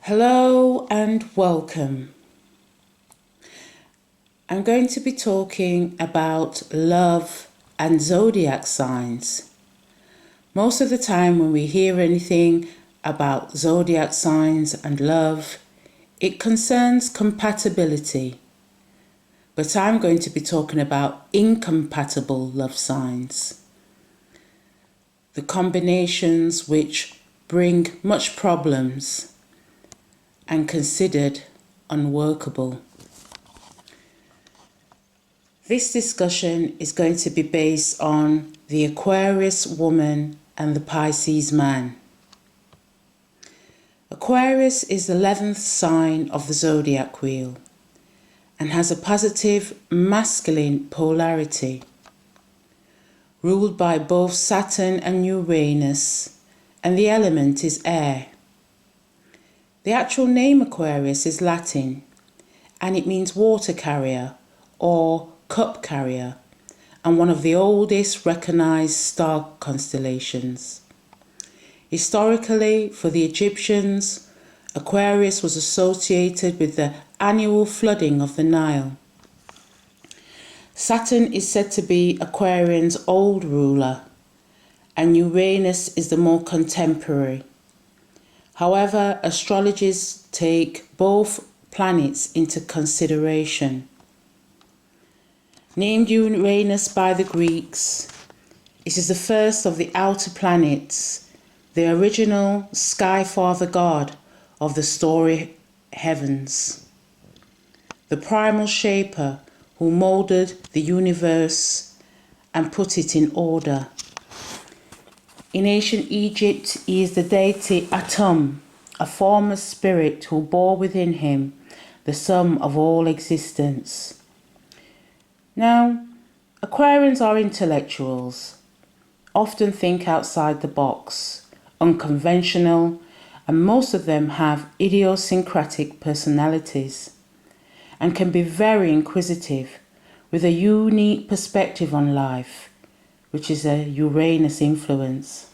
Hello and welcome. I'm going to be talking about love and zodiac signs. Most of the time when we hear anything about zodiac signs and love, it concerns compatibility. But I'm going to be talking about incompatible love signs. The combinations which bring much problems and considered unworkable. This discussion is going to be based on the Aquarius Woman and the Pisces Man. Aquarius is the 11th sign of the zodiac wheel and has a positive masculine polarity, ruled by both Saturn and Uranus, and the element is air. The actual name Aquarius is Latin, and it means water carrier or cup carrier, and one of the oldest recognized star constellations. Historically, for the Egyptians, Aquarius was associated with the annual flooding of the Nile. Saturn is said to be Aquarian's old ruler, and Uranus is the more contemporary. However, astrologers take both planets into consideration. Named Uranus by the Greeks, it is the first of the outer planets, the original sky father god of the starry heavens, the primal shaper who molded the universe and put it in order. In ancient Egypt, he is the deity Atum, a formless spirit who bore within him the sum of all existence. Now, Aquarians are intellectuals, often think outside the box, unconventional, and most of them have idiosyncratic personalities and can be very inquisitive with a unique perspective on life, which is a Uranus influence.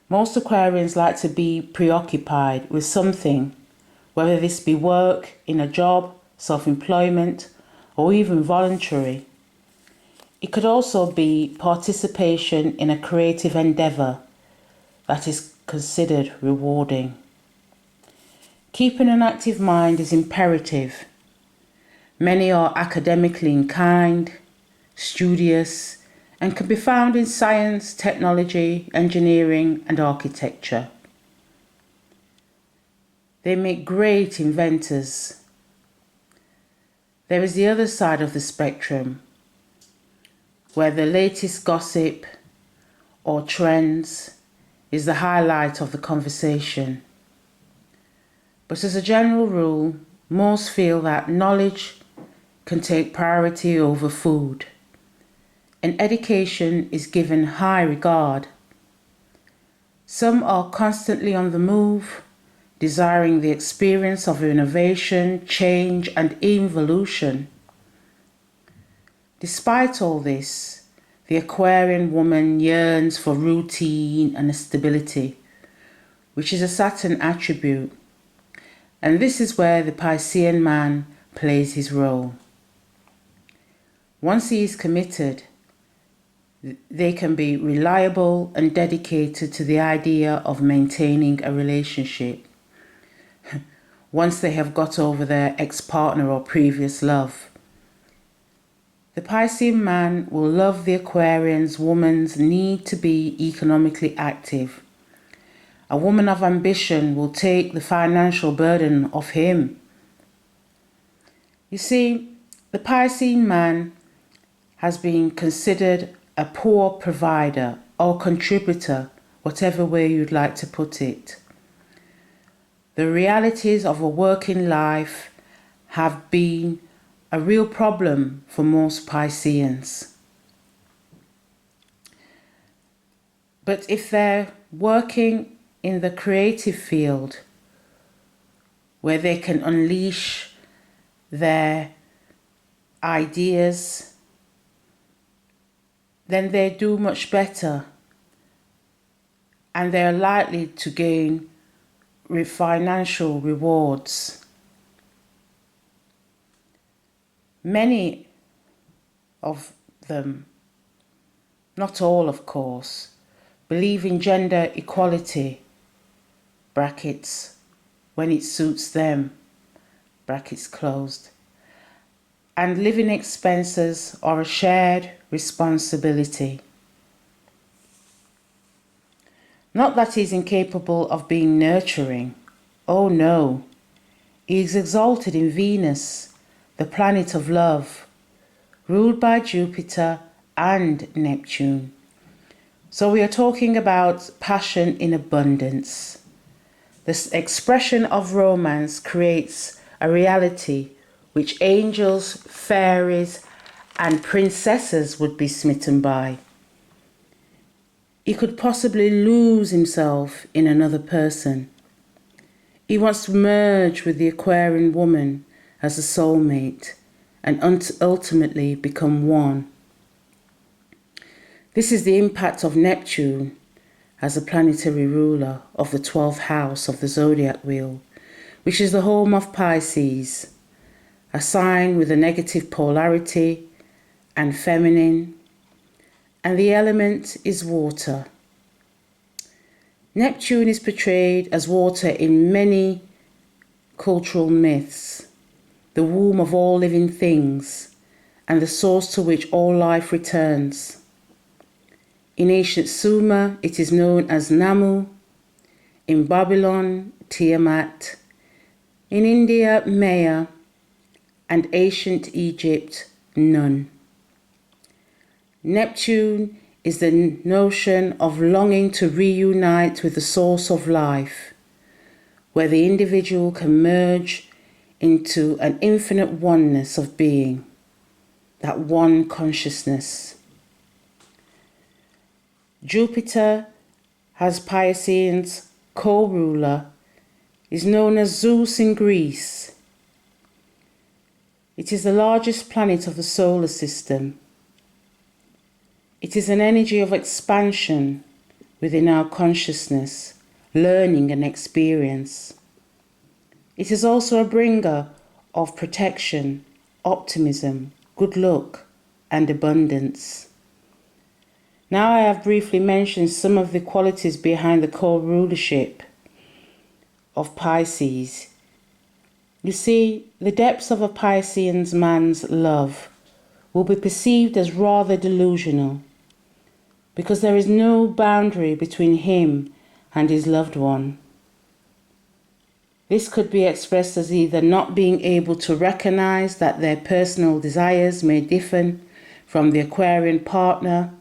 Most Aquarians like to be preoccupied with something, whether this be work, in a job, self-employment, or even voluntary. It could also be participation in a creative endeavour that is considered rewarding. Keeping an active mind is imperative. Many are academically inclined, studious, and can be found in science, technology, engineering, and architecture. They make great inventors. There is the other side of the spectrum, where the latest gossip or trends is the highlight of the conversation. But as a general rule, most feel that knowledge can take priority over food, and education is given high regard. Some are constantly on the move, desiring the experience of innovation, change, and evolution. Despite all this, the Aquarian woman yearns for routine and stability, which is a Saturn attribute, and this is where the Piscean man plays his role. Once he is committed, they can be reliable and dedicated to the idea of maintaining a relationship. Once they have got over their ex-partner or previous love, the Piscean man will love the Aquarian's woman's need to be economically active. A woman of ambition will take the financial burden of him. You see, the Piscean man has been considered a poor provider or contributor, whatever way you'd like to put it. The realities of a working life have been a real problem for most Pisceans. But if they're working in the creative field, where they can unleash their ideas, then they do much better, and they are likely to gain financial rewards. Many of them, not all of course, believe in gender equality, brackets, when it suits them, brackets closed, and living expenses are a shared responsibility. Not that he is incapable of being nurturing. Oh no, he is exalted in Venus, the planet of love, ruled by Jupiter and Neptune. So we are talking about passion in abundance. This expression of romance creates a reality which angels, fairies, and princesses would be smitten by. He could possibly lose himself in another person. He wants to merge with the Aquarian woman as a soulmate and ultimately become one. This is the impact of Neptune as a planetary ruler of the 12th house of the zodiac wheel, which is the home of Pisces, a sign with a negative polarity and feminine, and the element is water. Neptune is portrayed as water in many cultural myths, the womb of all living things, and the source to which all life returns. In ancient Sumer, it is known as Namu, in Babylon, Tiamat, in India, Maya, and ancient Egypt, Nun. Neptune is the notion of longing to reunite with the source of life, where the individual can merge into an infinite oneness of being, that one consciousness. Jupiter, as Piscean's co-ruler, is known as Zeus in Greece. It is the largest planet of the solar system. It is an energy of expansion within our consciousness, learning and experience. It is also a bringer of protection, optimism, good luck, and abundance. Now I have briefly mentioned some of the qualities behind the co-rulership of Pisces. You see, the depths of a Piscean man's love will be perceived as rather delusional, because there is no boundary between him and his loved one. This could be expressed as either not being able to recognize that their personal desires may differ from the Aquarian partner,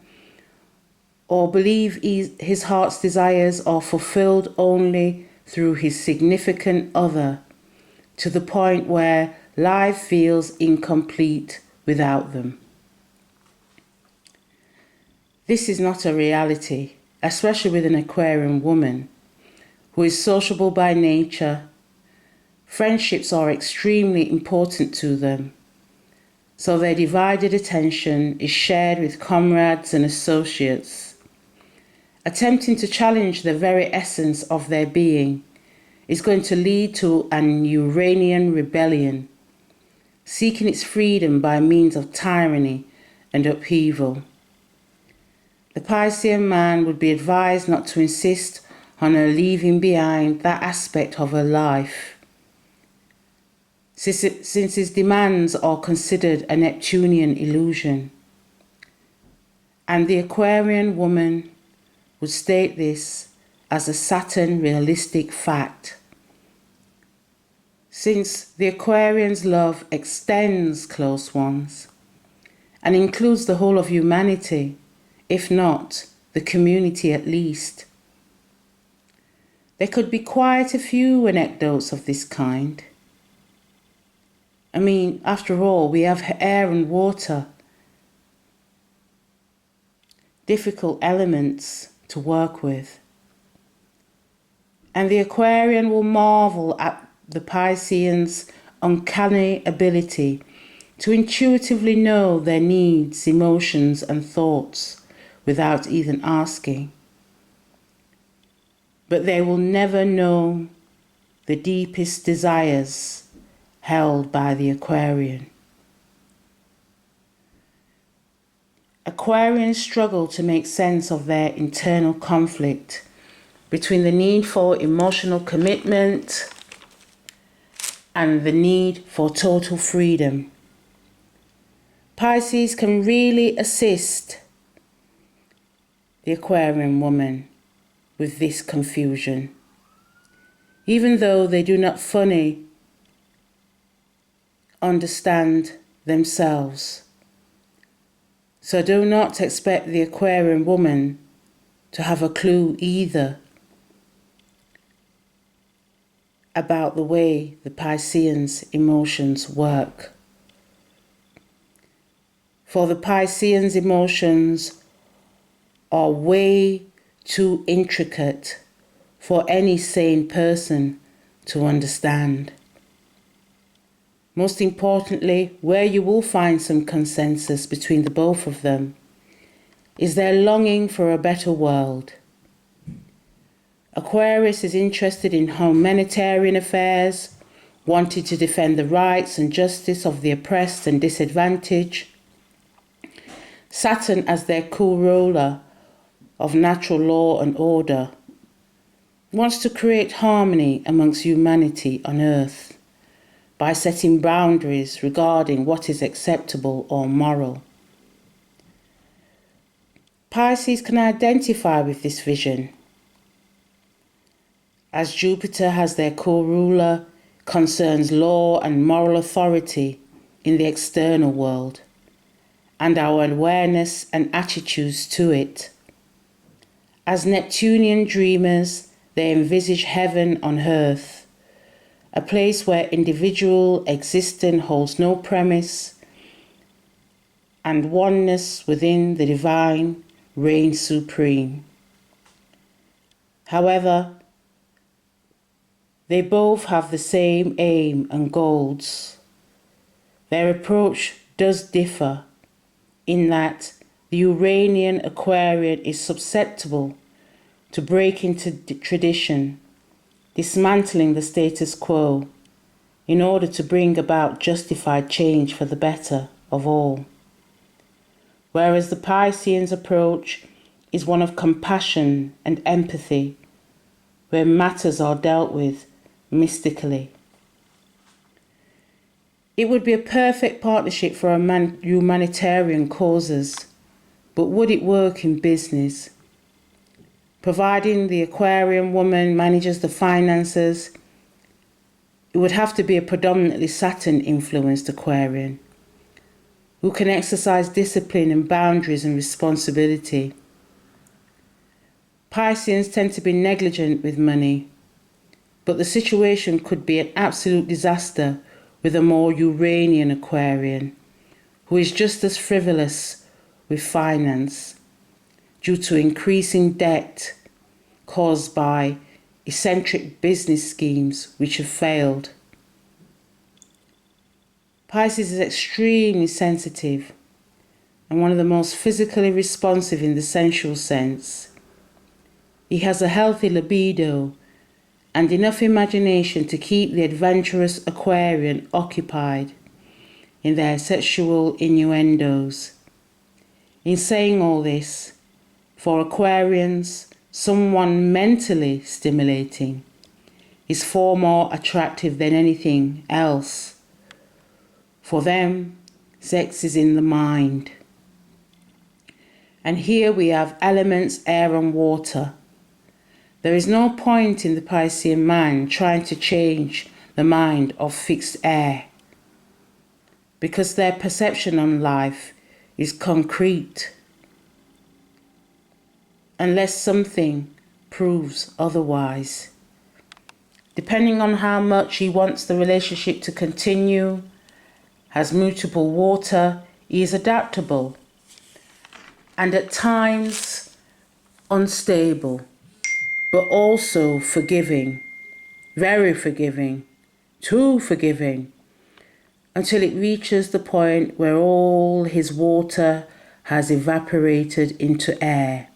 or believe his heart's desires are fulfilled only through his significant other, to the point where life feels incomplete without them. This is not a reality, especially with an Aquarian woman who is sociable by nature. Friendships are extremely important to them, so their divided attention is shared with comrades and associates. Attempting to challenge the very essence of their being is going to lead to an Uranian rebellion, seeking its freedom by means of tyranny and upheaval. The Piscean man would be advised not to insist on her leaving behind that aspect of her life, since his demands are considered a Neptunian illusion. And the Aquarian woman would state this as a Saturn realistic fact. Since the Aquarian's love extends close ones and includes the whole of humanity, if not the community at least. There could be quite a few anecdotes of this kind. I mean, after all, we have air and water, difficult elements to work with. And the Aquarian will marvel at the Piscean's uncanny ability to intuitively know their needs, emotions, and thoughts without even asking. But they will never know the deepest desires held by the Aquarian. Aquarians struggle to make sense of their internal conflict between the need for emotional commitment and the need for total freedom. Pisces can really assist the Aquarian woman with this confusion, even though they do not fully understand themselves. So do not expect the Aquarian woman to have a clue either about the way the Piscean's emotions work. For the Piscean's emotions are way too intricate for any sane person to understand. Most importantly, where you will find some consensus between the both of them is their longing for a better world. Aquarius is interested in humanitarian affairs, wanting to defend the rights and justice of the oppressed and disadvantaged. Saturn, as their co-ruler of natural law and order, wants to create harmony amongst humanity on Earth by setting boundaries regarding what is acceptable or moral. Pisces can identify with this vision, as Jupiter, as their co-ruler, concerns law and moral authority in the external world, and our awareness and attitudes to it. As Neptunian dreamers, they envisage heaven on earth, a place where individual existence holds no premise and oneness within the divine reigns supreme. However, they both have the same aim and goals. Their approach does differ in that the Uranian Aquarian is susceptible to break into tradition, dismantling the status quo in order to bring about justified change for the better of all. Whereas the Piscean's approach is one of compassion and empathy, where matters are dealt with mystically. It would be a perfect partnership for humanitarian causes, but would it work in business? Providing the Aquarian woman manages the finances, it would have to be a predominantly Saturn-influenced Aquarian, who can exercise discipline and boundaries and responsibility. Pisceans tend to be negligent with money, but the situation could be an absolute disaster with a more Uranian Aquarian, who is just as frivolous with finance due to increasing debt caused by eccentric business schemes which have failed. Pisces is extremely sensitive and one of the most physically responsive in the sensual sense. He has a healthy libido and enough imagination to keep the adventurous Aquarian occupied in their sexual innuendos. In saying all this, for Aquarians, someone mentally stimulating is far more attractive than anything else. For them, sex is in the mind. And here we have elements, air and water. There is no point in the Piscean mind trying to change the mind of fixed air, because their perception on life is concrete, unless something proves otherwise. Depending on how much he wants the relationship to continue, has mutable water, he is adaptable and at times unstable, but also forgiving, very forgiving, too forgiving, until it reaches the point where all his water has evaporated into air.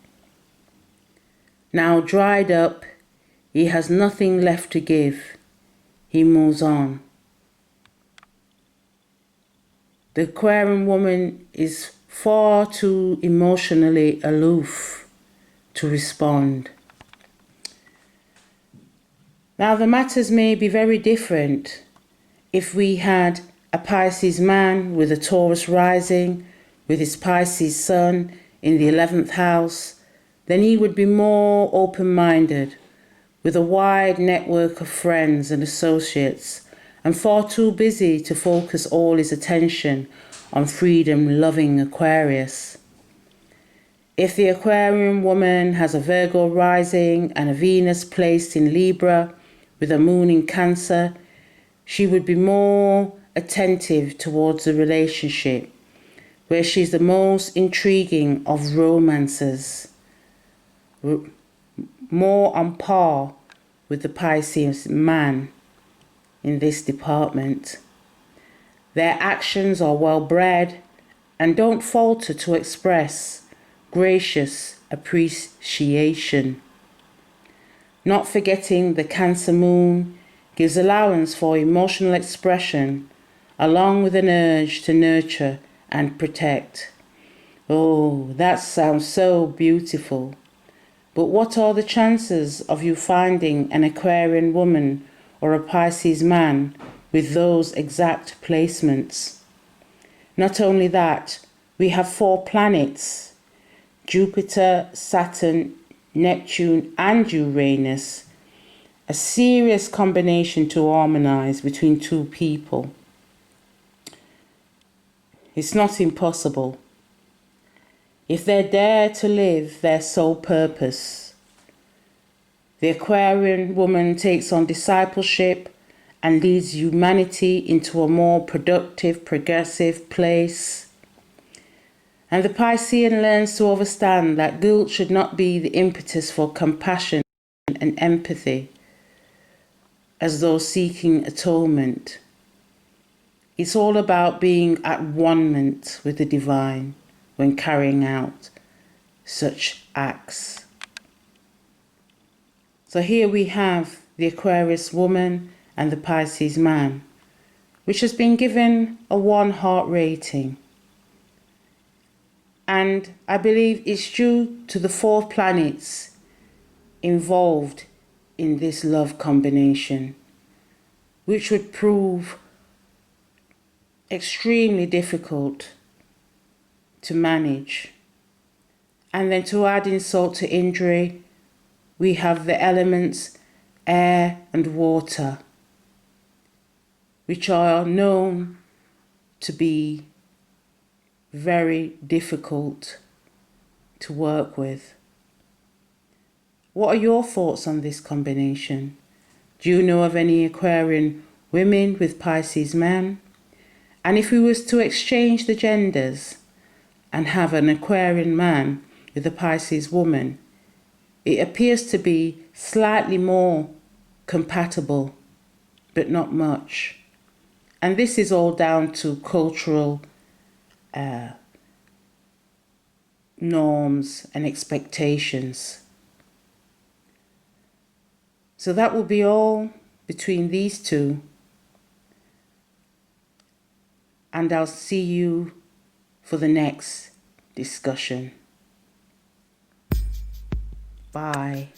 Now dried up, he has nothing left to give. he moves on. The Aquarian woman is far too emotionally aloof to respond. Now, the matters may be very different if we had a Pisces man with a Taurus rising, with his Pisces sun in the 11th house. Then he would be more open-minded, with a wide network of friends and associates, and far too busy to focus all his attention on freedom-loving Aquarius. If the Aquarian woman has a Virgo rising and a Venus placed in Libra with a moon in Cancer, she would be more attentive towards the relationship, where she's the most intriguing of romances, more on par with the Pisces man in this department. Their actions are well bred and don't falter to express gracious appreciation. Not forgetting the Cancer moon gives allowance for emotional expression, along with an urge to nurture and protect. Oh, that sounds so beautiful. But what are the chances of you finding an Aquarian woman or a Pisces man with those exact placements? Not only that, we have 4 planets, Jupiter, Saturn, Neptune and Uranus, a serious combination to harmonize between 2 people. It's not impossible if they dare to live their sole purpose. The Aquarian woman takes on discipleship and leads humanity into a more productive, progressive place. And the Piscean learns to understand that guilt should not be the impetus for compassion and empathy, as though seeking atonement. It's all about being at one-ment with the divine when carrying out such acts. So here we have the Aquarius woman and the Pisces man, which has been given a 1 heart rating. And I believe it's due to the 4 planets involved in this love combination, which would prove extremely difficult to manage. And then to add insult to injury, we have the elements air and water, which are known to be very difficult to work with. What are your thoughts on this combination? Do you know of any Aquarian women with Pisces man? And if we was to exchange the genders and have an Aquarian man with a Pisces woman, it appears to be slightly more compatible, but not much. And this is all down to cultural norms and expectations. So that will be all between these 2. And I'll see you for the next discussion. Bye.